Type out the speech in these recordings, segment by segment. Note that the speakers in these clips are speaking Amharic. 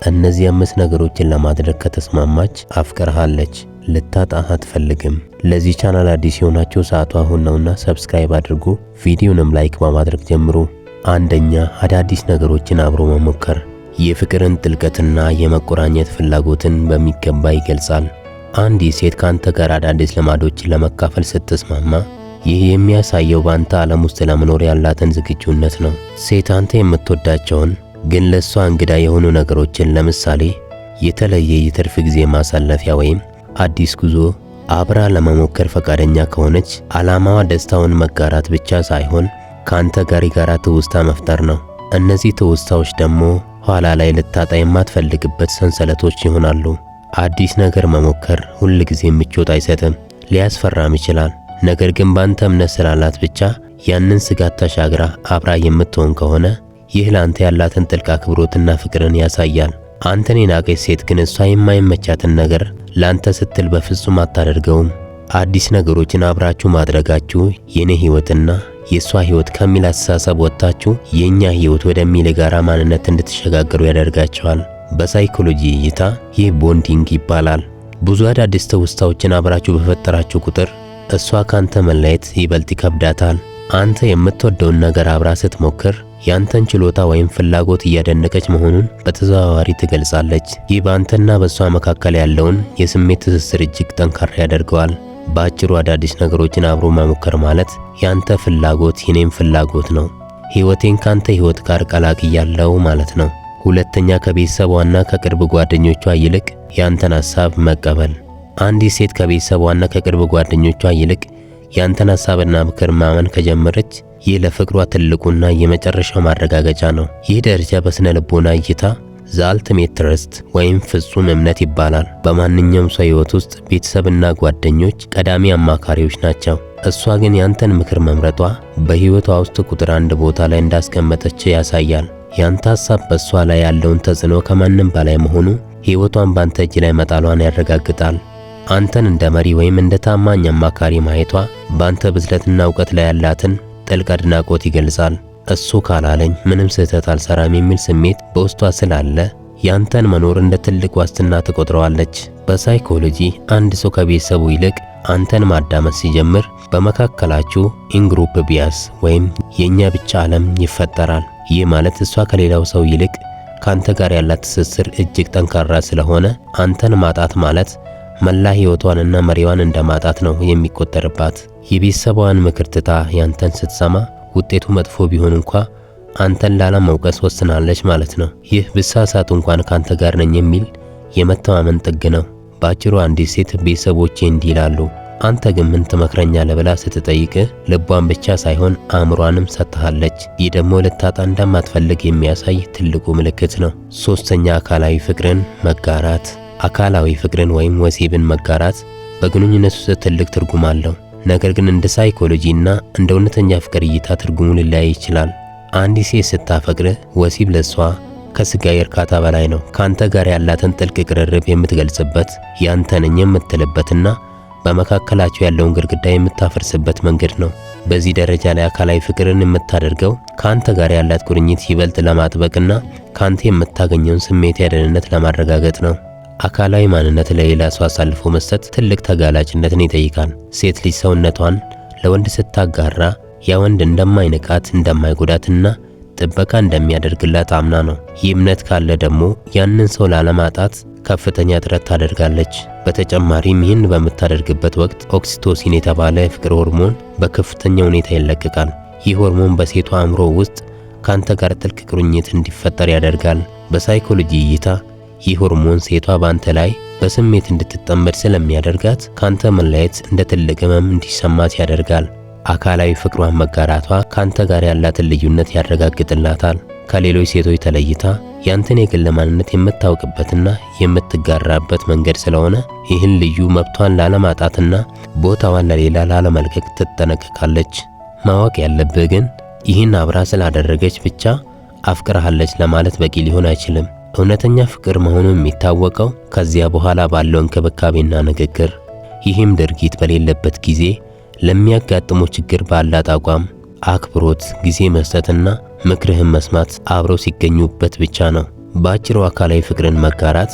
እነዚህ 5 ነገሮችን ለማድረግ ከተስማማች አፍቅርሃለች፣ ልታጣህ አትፈልግም። ለዚህ ቻናል አዲስ የሆናችሁ ሰዓቱ አሁን ነውና ሰብስክራይብ አድርጉ። ቪዲዮንም ላይክ በማድረግ ጀምሩ። አንደኛ፣ አዳዲስ ነገሮችን አብሮ መሞከር የፍቅርን ጥልቀትና የመቆራኘት ፍላጎትን በሚገባ ይገልጻል። አንዲት ሴት ካንተ ጋር አዳዲስ ልማዶችን ለመካፈል ስትስማማ ይህ የሚያሳየው ባንተ ዓለም ውስጥ ለመኖር ያላትን ዝግጁነት ነው። ሴት አንተ የምትወዳቸውን ግን ለሷ እንግዳ የሆኑ ነገሮችን ለምሳሌ የተለየ የትርፍ ጊዜ ማሳለፊያ ወይም አዲስ ጉዞ አብራ ለመሞከር ፈቃደኛ ከሆነች ዓላማዋ ደስታውን መጋራት ብቻ ሳይሆን ካንተ ጋር የጋራ ትውስታ መፍጠር ነው። እነዚህ ትውስታዎች ደግሞ ኋላ ላይ ልታጣ የማትፈልግበት ሰንሰለቶች ይሆናሉ። አዲስ ነገር መሞከር ሁል ጊዜ ምቾት አይሰጥም፣ ሊያስፈራም ይችላል። ነገር ግን ባንተ እምነት ስላላት ብቻ ያንን ስጋት ተሻግራ አብራ የምትሆን ከሆነ ይህ ላንተ ያላትን ጥልቅ አክብሮትና ፍቅርን ያሳያል። አንተን የናቀች ሴት ግን እሷ የማይመቻትን ነገር ላንተ ስትል በፍጹም አታደርገውም። አዲስ ነገሮችን አብራችሁ ማድረጋችሁ የኔ ህይወትና የሷ ህይወት ከሚል አስተሳሰብ ወጥታችሁ የኛ ህይወት ወደሚል የጋራ ማንነት እንድትሸጋገሩ ያደርጋቸዋል። በሳይኮሎጂ እይታ ይህ ቦንዲንግ ይባላል። ብዙ አዳዲስ ትውስታዎችን አብራችሁ በፈጠራችሁ ቁጥር እሷ ካንተ መለየት ይበልጥ ይከብዳታል። አንተ የምትወደውን ነገር አብራ ስትሞክር ያንተን ችሎታ ወይም ፍላጎት እያደነቀች መሆኑን በተዘዋዋሪ ትገልጻለች። ይህ በአንተና በሷ መካከል ያለውን የስሜት ትስስር እጅግ ጠንካራ ያደርገዋል። በአጭሩ አዳዲስ ነገሮችን አብሮ መሞከር ማለት ያንተ ፍላጎት የኔም ፍላጎት ነው፣ ህይወቴን ካንተ ህይወት ጋር ቀላቅያለሁ ማለት ነው። ሁለተኛ፣ ከቤተሰቧና ከቅርብ ጓደኞቿ ይልቅ ያንተን ሐሳብ መቀበል። አንዲት ሴት ከቤተሰቧና ከቅርብ ጓደኞቿ ይልቅ ያንተን ሐሳብና ምክር ማመን ከጀመረች ይህ ለፍቅሯ ትልቁና የመጨረሻው ማረጋገጫ ነው። ይህ ደረጃ በስነ ልቦና እይታ ዘ አልቲሜት ትረስት ወይም ፍጹም እምነት ይባላል። በማንኛውም ሰው ህይወት ውስጥ ቤተሰብና ጓደኞች ቀዳሚ አማካሪዎች ናቸው። እሷ ግን ያንተን ምክር መምረጧ በህይወቷ ውስጥ ቁጥር 1 ቦታ ላይ እንዳስቀመጠች ያሳያል። ያንተ ሐሳብ በሷ ላይ ያለውን ተጽዕኖ ከማንም በላይ መሆኑ ህይወቷን ባንተ እጅ ላይ መጣሏን ያረጋግጣል። አንተን እንደ መሪ ወይም እንደ ታማኝ አማካሪ ማየቷ ባንተ ብስለትና ዕውቀት ላይ ያላትን ጥልቅ አድናቆት ይገልጻል። እሱ ካላለኝ ምንም ስህተት አልሰራም የሚል ስሜት በውስጧ ስላለ ያንተን መኖር እንደ ትልቅ ዋስትና ትቆጥረዋለች። በሳይኮሎጂ አንድ ሰው ከቤተሰቡ ይልቅ አንተን ማዳመጥ ሲጀምር በመካከላችሁ ኢንግሩፕ ቢያስ ወይም የኛ ብቻ ዓለም ይፈጠራል። ይህ ማለት እሷ ከሌላው ሰው ይልቅ ካንተ ጋር ያላት ትስስር እጅግ ጠንካራ ስለሆነ አንተን ማጣት ማለት መላ ህይወቷንና መሪዋን እንደማጣት ነው የሚቆጠርባት። የቤተሰቧን ምክር ትታ ያንተን ስትሰማ ውጤቱ መጥፎ ቢሆን እንኳ አንተን ላለመውቀስ ወስናለች ማለት ነው። ይህ ብሳሳት እንኳን ካንተ ጋር ነኝ የሚል የመተማመን ጥግ ነው። በአጭሩ አንዲት ሴት ቤተሰቦቼ እንዲህ ይላሉ፣ አንተ ግን ምን ትመክረኛለህ ብላ ስትጠይቅ ልቧን ብቻ ሳይሆን አእምሯንም ሰጥታለች። ይህ ደግሞ ልታጣ እንደማትፈልግ የሚያሳይ ትልቁ ምልክት ነው። ሶስተኛ፣ አካላዊ ፍቅርን መጋራት። አካላዊ ፍቅርን ወይም ወሲብን መጋራት በግንኙነት ውስጥ ትልቅ ትርጉም አለው። ነገር ግን እንደ ሳይኮሎጂና እንደ እውነተኛ ፍቅር እይታ ትርጉሙ ሊለያይ ይችላል። አንዲት ሴት ስታፈቅር ወሲብ ለሷ ከስጋዊ እርካታ በላይ ነው። ካንተ ጋር ያላትን ጥልቅ ቅርርብ የምትገልጽበት፣ ያንተ ነኝ የምትልበትና በመካከላቸው ያለውን ግድግዳ የምታፈርስበት መንገድ ነው። በዚህ ደረጃ ላይ አካላዊ ፍቅርን የምታደርገው ካንተ ጋር ያላት ቁርኝት ይበልጥ ለማጥበቅና ካንተ የምታገኘውን ስሜት ያደንነት ለማረጋገጥ ነው። አካላዊ ማንነት ለሌላ ሰው አሳልፎ መስጠት ትልቅ ተጋላጭነትን ይጠይቃል። ሴት ልጅ ሰውነቷን ለወንድ ስታጋራ ያ ወንድ እንደማይንቃት እንደማይጎዳትና ጥበቃ እንደሚያደርግላት አምና ነው። ይህ እምነት ካለ ደግሞ ያንን ሰው ላለማጣት ከፍተኛ ጥረት ታደርጋለች። በተጨማሪም ይህን በምታደርግበት ወቅት ኦክሲቶሲን የተባለ የፍቅር ሆርሞን በከፍተኛ ሁኔታ ይለቀቃል። ይህ ሆርሞን በሴቷ አእምሮ ውስጥ ካንተ ጋር ጥልቅ ቁርኝት እንዲፈጠር ያደርጋል። በሳይኮሎጂ እይታ ይህ ሆርሞን ሴቷ ባንተ ላይ በስሜት እንድትጠመድ ስለሚያደርጋት ካንተ መለየት እንደ ትልቅ ህመም እንዲሰማት ያደርጋል። አካላዊ ፍቅሯን መጋራቷ ካንተ ጋር ያላትን ልዩነት ያረጋግጥላታል። ከሌሎች ሴቶች ተለይታ ያንተን የግል ማንነት የምታውቅበትና የምትጋራበት መንገድ ስለሆነ ይህን ልዩ መብቷን ላለማጣትና ቦታዋን ለሌላ ላለመልቀቅ ትጠነቀቃለች። ማወቅ ያለብህ ግን ይህን አብራ ስላደረገች ብቻ አፍቅራለች ለማለት በቂ ሊሆን አይችልም። እውነተኛ ፍቅር መሆኑ የሚታወቀው ከዚያ በኋላ ባለው እንክብካቤና ንግግር፣ ይህም ድርጊት በሌለበት ጊዜ ለሚያጋጥመው ችግር ባላት አቋም፣ አክብሮት፣ ጊዜ መስጠትና ምክርህን መስማት አብረው ሲገኙበት ብቻ ነው። በአጭሩ አካላዊ ፍቅርን መጋራት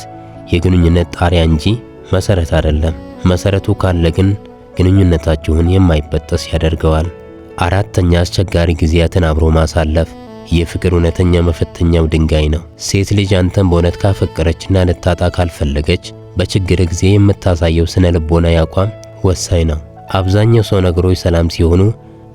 የግንኙነት ጣሪያ እንጂ መሰረት አይደለም። መሰረቱ ካለ ግን ግንኙነታችሁን የማይበጠስ ያደርገዋል። አራተኛ አስቸጋሪ ጊዜያትን አብሮ ማሳለፍ የፍቅር እውነተኛ መፈተኛው ድንጋይ ነው። ሴት ልጅ አንተን በእውነት ካፈቀረችና ልታጣ ካልፈለገች በችግር ጊዜ የምታሳየው ስነ ልቦናዊ አቋም ወሳኝ ነው። አብዛኛው ሰው ነገሮች ሰላም ሲሆኑ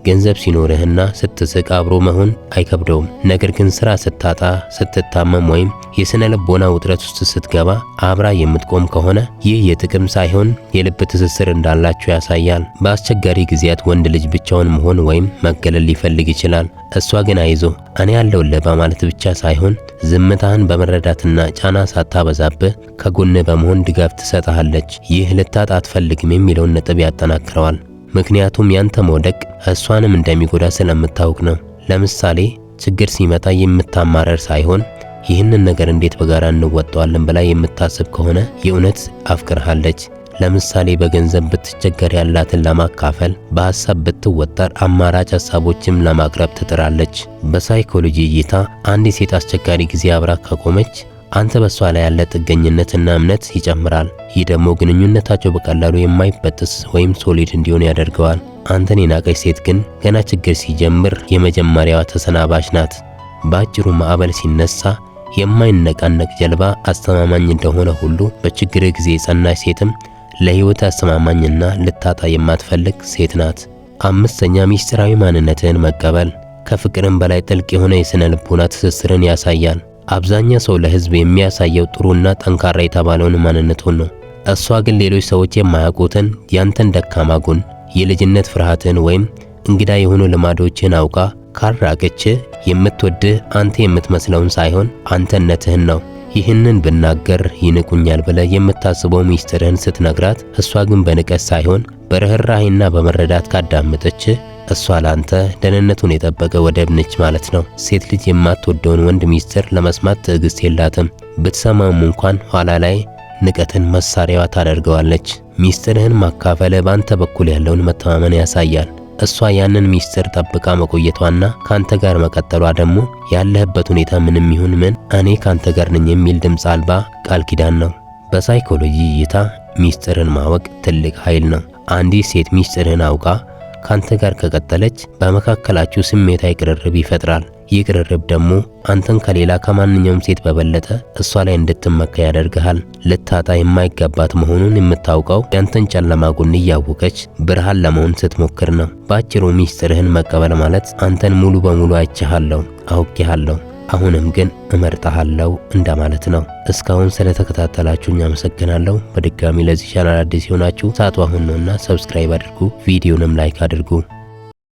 ገንዘብ ሲኖርህና ስትስቅ አብሮ መሆን አይከብደውም። ነገር ግን ስራ ስታጣ፣ ስትታመም ወይም የስነ ልቦና ውጥረት ውስጥ ስትገባ አብራ የምትቆም ከሆነ ይህ የጥቅም ሳይሆን የልብ ትስስር እንዳላችሁ ያሳያል። በአስቸጋሪ ጊዜያት ወንድ ልጅ ብቻውን መሆን ወይም መገለል ሊፈልግ ይችላል። እሷ ግን አይዞ እኔ ያለሁልህ በማለት ብቻ ሳይሆን ዝምታህን በመረዳትና ጫና ሳታበዛብህ ከጎን በመሆን ድጋፍ ትሰጥሃለች። ይህ ልታጣ አትፈልግም የሚለውን ነጥብ ያጠናክረዋል። ምክንያቱም ያንተ መውደቅ እሷንም እንደሚጎዳ ስለምታውቅ ነው። ለምሳሌ ችግር ሲመጣ የምታማረር ሳይሆን ይህንን ነገር እንዴት በጋራ እንወጣዋለን ብላ የምታስብ ከሆነ የእውነት አፍቅርሃለች። ለምሳሌ በገንዘብ ብትቸገር ያላትን ለማካፈል፣ በሐሳብ ብትወጠር አማራጭ ሐሳቦችም ለማቅረብ ትጥራለች። በሳይኮሎጂ እይታ አንዲት ሴት አስቸጋሪ ጊዜ አብራ ከቆመች አንተ በሷ ላይ ያለ ጥገኝነትና እምነት ይጨምራል። ይህ ደግሞ ግንኙነታቸው በቀላሉ የማይበጥስ ወይም ሶሊድ እንዲሆን ያደርገዋል። አንተን የናቀች ሴት ግን ገና ችግር ሲጀምር የመጀመሪያዋ ተሰናባሽ ናት። በአጭሩ ማዕበል ሲነሳ የማይነቃነቅ ጀልባ አስተማማኝ እንደሆነ ሁሉ በችግር ጊዜ የጸናች ሴትም ለሕይወት አስተማማኝና ልታጣ የማትፈልግ ሴት ናት። አምስተኛ ሚስጥራዊ ማንነትህን መቀበል ከፍቅርም በላይ ጥልቅ የሆነ የስነ ልቦና ትስስርን ያሳያል። አብዛኛው ሰው ለህዝብ የሚያሳየው ጥሩና ጠንካራ የተባለውን ማንነቱን ነው። እሷ ግን ሌሎች ሰዎች የማያውቁትን ያንተን ደካማ ጎን፣ የልጅነት ፍርሃትን ወይም እንግዳ የሆኑ ልማዶችን አውቃ ካራቀች የምትወድህ አንተ የምትመስለውን ሳይሆን አንተነትህን ነው። ይህንን ብናገር ይንቁኛል ብለህ የምታስበው ሚስጥርህን ስትነግራት እሷ ግን በንቀት ሳይሆን በርህራሄና በመረዳት ካዳመጠች እሷ ላንተ ደህንነቱን የጠበቀ ወደብ ነች ማለት ነው። ሴት ልጅ የማትወደውን ወንድ ሚስጥር ለመስማት ትዕግስት የላትም። ብትሰማውም እንኳን ኋላ ላይ ንቀትን መሳሪያዋ ታደርገዋለች። ሚስጥርህን ማካፈል ባንተ በኩል ያለውን መተማመን ያሳያል። እሷ ያንን ሚስጥር ጠብቃ መቆየቷና ካንተ ጋር መቀጠሏ ደግሞ ያለህበት ሁኔታ ምንም ይሁን ምን እኔ ካንተ ጋር ነኝ የሚል ድምፅ አልባ ቃል ኪዳን ነው። በሳይኮሎጂ እይታ ሚስጥርን ማወቅ ትልቅ ኃይል ነው። አንዲት ሴት ሚስጥርህን አውቃ ካንተ ጋር ከቀጠለች በመካከላችሁ ስሜታዊ ቅርርብ ይፈጥራል። ይህ ቅርርብ ደግሞ አንተን ከሌላ ከማንኛውም ሴት በበለጠ እሷ ላይ እንድትመካ ያደርግሃል። ልታጣ የማይገባት መሆኑን የምታውቀው ያንተን ጨለማ ጎን እያወቀች ብርሃን ለመሆን ስትሞክር ነው። በአጭሩ ሚስጥርህን መቀበል ማለት አንተን ሙሉ በሙሉ አይቼሃለሁ፣ አውቄሃለሁ፣ አሁንም ግን እመርጣለሁ እንደማለት ነው። እስካሁን ስለተከታተላችሁኝ አመሰግናለሁ። በድጋሚ ለዚህ ቻናል አዲስ የሆናችሁ ሰዓቱ አሁን ነውና ሰብስክራይብ አድርጉ፣ ቪዲዮንም ላይክ አድርጉ።